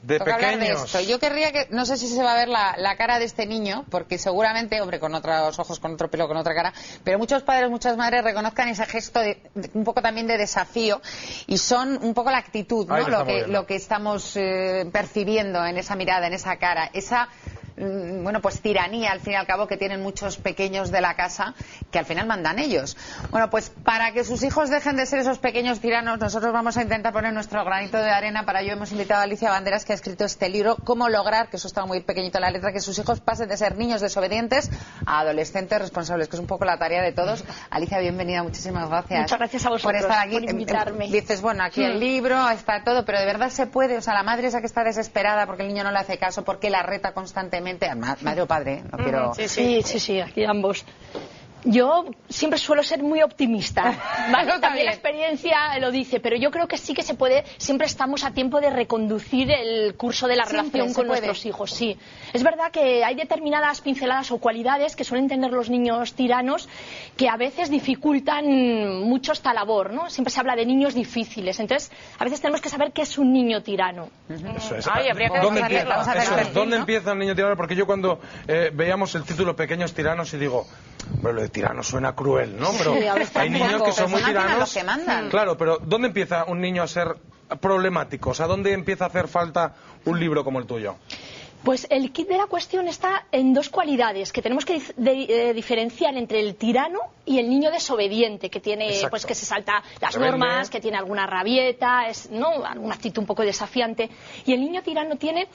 de pequeños. De esto. Yo querría que, no sé si se va a ver la cara de este niño, porque seguramente, hombre, con otros ojos, con otro pelo, con otra cara, pero muchos padres, muchas madres reconozcan ese gesto un poco también de desafío, y son un poco la actitud, ¿no? Lo que estamos percibiendo en esa mirada, en esa cara, esa bueno, pues tiranía al fin y al cabo que tienen muchos pequeños de la casa, que al final mandan ellos. Bueno, pues para que sus hijos dejen de ser esos pequeños tiranos, nosotros vamos a intentar poner nuestro granito de arena. Para ello hemos invitado a Alicia Banderas, que ha escrito este libro, Cómo lograr, que eso está muy pequeñito en la letra, que sus hijos pasen de ser niños desobedientes a adolescentes responsables, que es un poco la tarea de todos. Alicia, bienvenida, muchísimas gracias. Muchas gracias a vosotros por estar aquí, por invitarme. Dices, bueno, aquí el libro, está todo, pero de verdad se puede, o sea, la madre esa que está desesperada porque el niño no le hace caso, porque la reta constantemente, madre o padre, no quiero... Sí, aquí ambos. Yo siempre suelo ser muy optimista, ¿vale? También la experiencia lo dice, pero yo creo que sí que se puede, siempre estamos a tiempo de reconducir el curso de la relación con nuestros hijos, sí. Es verdad que hay determinadas pinceladas o cualidades que suelen tener los niños tiranos que a veces dificultan mucho esta labor, ¿no? Siempre se habla de niños difíciles, entonces a veces tenemos que saber qué es un niño tirano. Eso es. ¿Dónde empieza el niño tirano? Porque yo cuando veíamos el título Pequeños Tiranos y digo, bueno, lo de tirano suena cruel, ¿no? Pero hay niños que son muy tiranos. Claro, pero ¿dónde empieza un niño a ser problemático? O sea, ¿dónde empieza a hacer falta un libro como el tuyo? Pues el kit de la cuestión está en dos cualidades que tenemos que diferenciar entre el tirano y el niño desobediente, que tiene, pues, que se salta las normas, que tiene alguna rabieta, ¿no? Alguna actitud un poco desafiante. Y el niño tirano tiene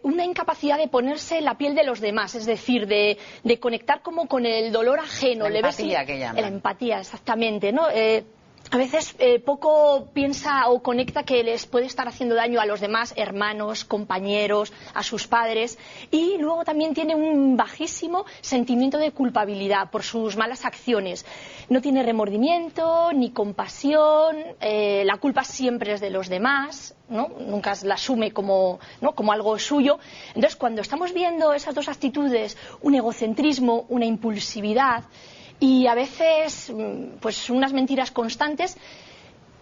una incapacidad de ponerse en la piel de los demás, es decir, de conectar como con el dolor ajeno. La empatía que llaman. La empatía, exactamente, ¿no? A veces poco piensa o conecta que les puede estar haciendo daño a los demás, hermanos, compañeros, a sus padres, y luego también tiene un bajísimo sentimiento de culpabilidad por sus malas acciones. No tiene remordimiento ni compasión, la culpa siempre es de los demás, ¿no? Nunca la asume como, ¿no? como algo suyo. Entonces, cuando estamos viendo esas dos actitudes, un egocentrismo, una impulsividad, y a veces pues unas mentiras constantes,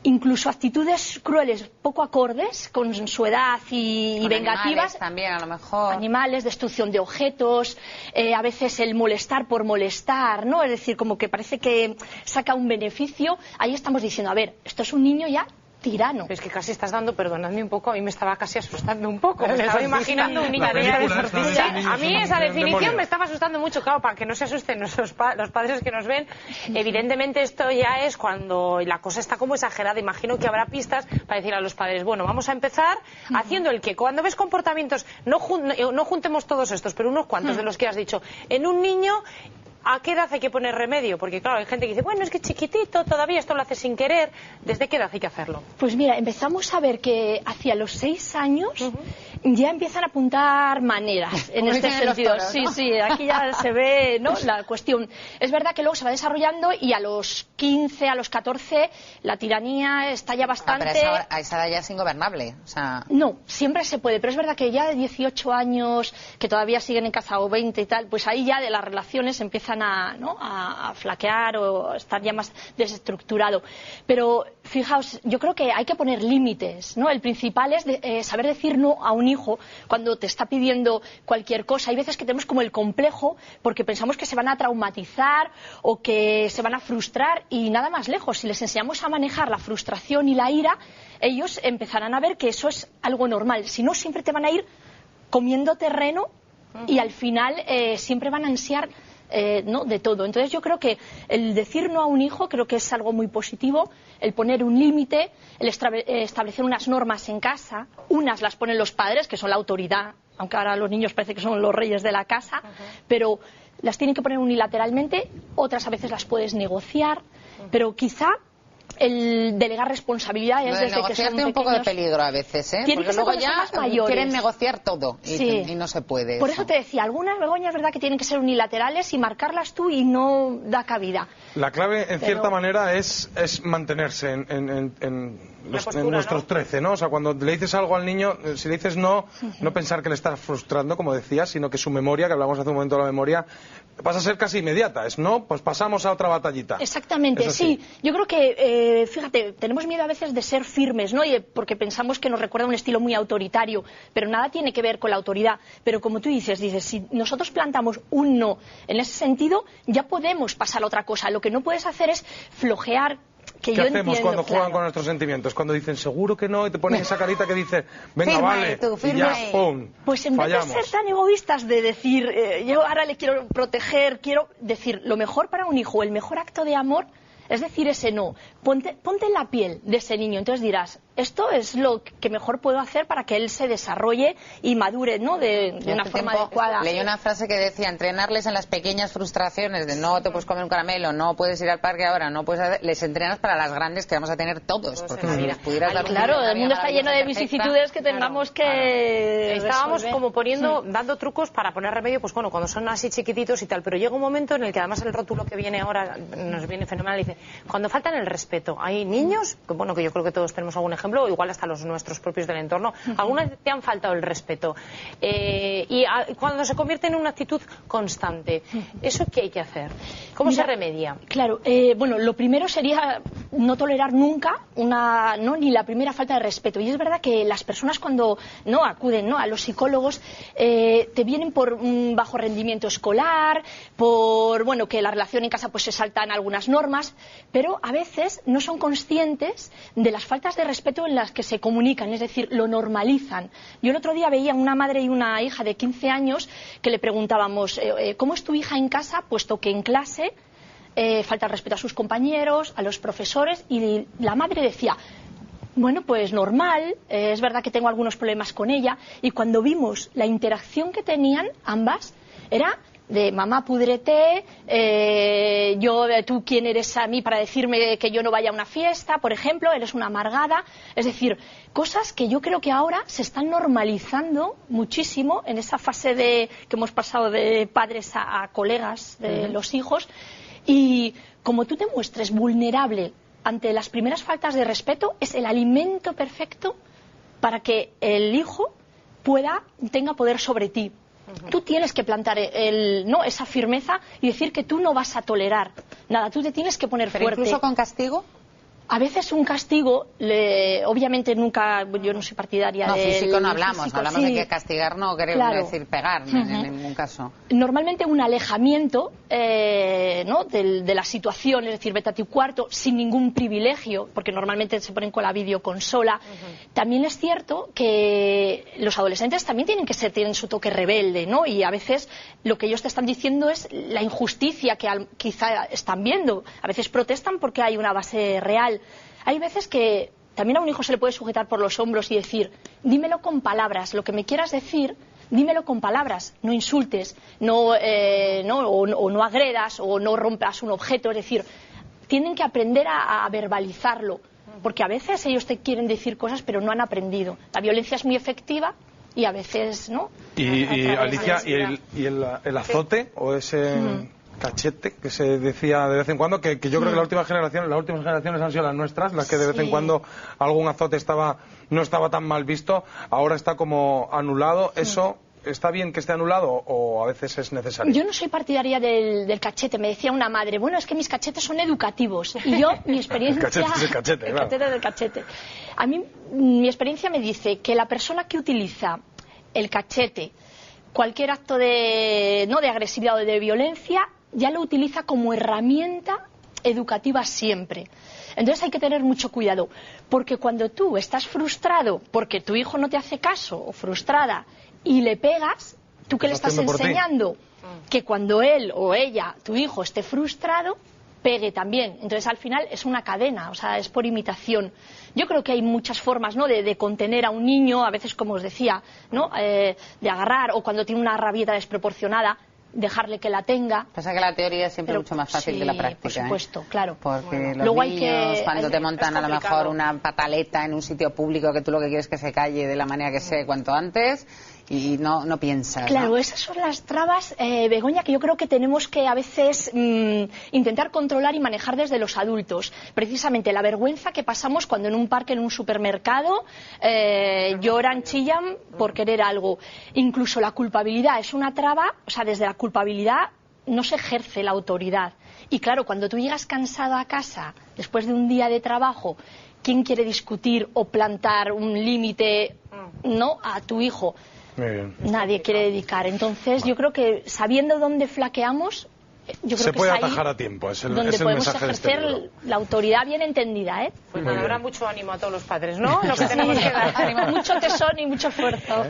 incluso actitudes crueles poco acordes con su edad y vengativas, también a lo mejor animales, destrucción de objetos, a veces el molestar por molestar, ¿no? Es decir, como que parece que saca un beneficio. Ahí estamos diciendo, a ver, esto es un niño ya tirano. Es que casi estás dando, perdonadme un poco, a mí me estaba casi asustando un poco. Me estaba imaginando un niño. A mí esa definición me estaba asustando mucho, claro, para que no se asusten los padres que nos ven. Evidentemente esto ya es cuando la cosa está como exagerada. Imagino que habrá pistas para decir a los padres, bueno, vamos a empezar haciendo el que cuando ves comportamientos, no juntemos todos estos, pero unos cuantos de los que has dicho, en un niño, ¿a qué edad hay que poner remedio? Porque claro, hay gente que dice, bueno, es que chiquitito, todavía esto lo hace sin querer. ¿Desde qué edad hay que hacerlo? Pues mira, empezamos a ver que hacia los 6 años ya empiezan a apuntar maneras en este sentido. Toros, sí, ¿no? sí, aquí ya se ve, ¿no? La cuestión. Es verdad que luego se va desarrollando y a los 15, a los 14, la tiranía está ya bastante... Pero a esa edad ya es ingobernable. O sea... No, siempre se puede, pero es verdad que ya de 18 años, que todavía siguen en casa, o 20 y tal, pues ahí ya de las relaciones empiezan a flaquear o estar ya más desestructurado. Pero fijaos, yo creo que hay que poner límites, ¿no? El principal es saber decir no a un hijo cuando te está pidiendo cualquier cosa. Hay veces que tenemos como el complejo porque pensamos que se van a traumatizar o que se van a frustrar, y nada más lejos. Si les enseñamos a manejar la frustración y la ira, ellos empezarán a ver que eso es algo normal. Si no, siempre te van a ir comiendo terreno y al final siempre van a ansiar ¿no? de todo. Entonces yo creo que el decir no a un hijo creo que es algo muy positivo, el poner un límite, el establecer unas normas en casa. Unas las ponen los padres, que son la autoridad, aunque ahora los niños parece que son los reyes de la casa, pero las tienen que poner unilateralmente. Otras a veces las puedes negociar, pero quizá el delegar responsabilidades desde que son pequeños. Un poco de peligro a veces, ¿eh? Porque luego ya quieren negociar todo y no se puede. Por eso te decía, algunas, Begoña, es verdad que tienen que ser unilaterales y marcarlas tú y no da cabida. La clave, en cierta manera, es mantenerse en nuestros 13, ¿no? O sea, cuando le dices algo al niño, si le dices no, no pensar que le estás frustrando, como decías, sino que su memoria, que hablamos hace un momento de la memoria, pasa a ser casi inmediata, ¿no? Pues pasamos a otra batallita. Exactamente, sí. Yo creo que, fíjate, tenemos miedo a veces de ser firmes, ¿no? Porque pensamos que nos recuerda un estilo muy autoritario, pero nada tiene que ver con la autoridad. Pero como tú dices, si nosotros plantamos un no en ese sentido, ya podemos pasar a otra cosa. Lo que no puedes hacer es flojear. ¿Qué hacemos cuando juegan con nuestros sentimientos? Cuando dicen seguro que no y te ponen esa carita que dice venga, firma, vale, y ya, ¡pum! Pues en vez de ser tan egoístas de decir yo ahora le quiero proteger, quiero decir lo mejor para un hijo, el mejor acto de amor es decir ese no. Ponte en la piel de ese niño, entonces dirás, esto es lo que mejor puedo hacer para que él se desarrolle y madure, ¿no? de una forma adecuada. Leí una frase que decía, entrenarles en las pequeñas frustraciones de no te puedes comer un caramelo, no puedes ir al parque ahora, no puedes hacer... Les entrenas para las grandes que vamos a tener todos, porque si les pudieras dar claro, el mundo está lleno de vicisitudes que tengamos que estábamos resolver. Como poniendo, dando trucos para poner remedio, pues bueno, cuando son así chiquititos y tal, pero llega un momento en el que además el rótulo que viene ahora nos viene fenomenal, dice, cuando faltan el respeto, hay niños, que bueno, que yo creo que todos tenemos algún ejemplo, o igual hasta los nuestros propios del entorno, alguna vez te han faltado el respeto, y cuando se convierte en una actitud constante, ¿eso qué hay que hacer? ¿Cómo se remedia? Claro, bueno, lo primero sería no tolerar nunca ni la primera falta de respeto, y es verdad que las personas cuando no acuden a los psicólogos te vienen por un bajo rendimiento escolar, por que la relación en casa pues se saltan algunas normas, pero a veces no son conscientes de las faltas de respeto en las que se comunican, es decir, lo normalizan. Yo el otro día veía una madre y una hija de 15 años que le preguntábamos ¿cómo es tu hija en casa? Puesto que en clase falta el respeto a sus compañeros, a los profesores, y la madre decía, bueno, pues normal, es verdad que tengo algunos problemas con ella, y cuando vimos la interacción que tenían ambas, era de mamá, púdrete, tú quién eres a mí para decirme que yo no vaya a una fiesta, por ejemplo, eres una amargada, es decir, cosas que yo creo que ahora se están normalizando muchísimo en esa fase que hemos pasado de padres a colegas de los hijos, y como tú te muestres vulnerable ante las primeras faltas de respeto, es el alimento perfecto para que el hijo tenga poder sobre ti. Tú tienes que plantar esa firmeza y decir que tú no vas a tolerar nada, tú te tienes que poner fuerte. ¿Incluso con castigo? A veces un castigo, obviamente nunca, yo no soy partidaria de... No, físico no hablamos, hablamos de que castigar no queremos decir pegar en ningún caso. Normalmente un alejamiento de la situación, es decir, vete a tu cuarto sin ningún privilegio, porque normalmente se ponen con la videoconsola. También es cierto que los adolescentes también tienen su toque rebelde, ¿no? Y a veces lo que ellos te están diciendo es la injusticia que quizá están viendo. A veces protestan porque hay una base real. Hay veces que también a un hijo se le puede sujetar por los hombros y decir, dímelo con palabras, lo que me quieras decir, dímelo con palabras, no insultes, o no agredas, o no rompas un objeto, es decir, tienen que aprender a verbalizarlo, porque a veces ellos te quieren decir cosas pero no han aprendido. La violencia es muy efectiva y a veces, ¿no? Y Alicia, ¿y el azote o ese... cachete que se decía de vez en cuando, que yo creo que las últimas generaciones han sido las nuestras, las que de vez en cuando algún azote no estaba tan mal visto, ahora está como anulado? ¿Eso está bien que esté anulado o a veces es necesario? Yo no soy partidaria del cachete. Me decía una madre, bueno, es que mis cachetes son educativos, y yo, mi experiencia... El cachete es el cachete, claro. El cachete del cachete. A mí, mi experiencia me dice que la persona que utiliza el cachete, cualquier acto de agresividad o de violencia, ya lo utiliza como herramienta educativa siempre. Entonces hay que tener mucho cuidado, porque cuando tú estás frustrado porque tu hijo no te hace caso, o frustrada, y le pegas, ¿tú qué le estás enseñando? Que cuando él o ella, tu hijo, esté frustrado, pegue también. Entonces al final es una cadena, o sea, es por imitación. Yo creo que hay muchas formas, ¿no?, de contener a un niño, a veces, como os decía, ¿no?, de agarrar, o cuando tiene una rabieta desproporcionada, dejarle que la tenga. Pasa que la teoría es siempre mucho más fácil que la práctica. Por supuesto, claro. Porque los niños, cuando te montan a lo mejor una pataleta en un sitio público, que tú lo que quieres es que se calle de la manera que sea cuanto antes, y no piensas. Claro, ¿no? Esas son las trabas, Begoña, que yo creo que tenemos que a veces intentar controlar y manejar desde los adultos. Precisamente la vergüenza que pasamos cuando en un parque, en un supermercado, lloran, chillan por querer algo. Incluso la culpabilidad es una traba, o sea, desde la culpabilidad no se ejerce la autoridad. Y claro, cuando tú llegas cansado a casa, después de un día de trabajo, ¿quién quiere discutir o plantar un límite, no, a tu hijo? Nadie quiere dedicar. Entonces, yo creo que sabiendo dónde flaqueamos, yo creo se que puede es ahí atajar a tiempo, es el donde podemos mensaje de este libro. ejercer la autoridad bien entendida, ¿eh? Pues habrá mucho ánimo a todos los padres, ¿no? Lo que tenemos que dar. Mucho tesón y mucho esfuerzo.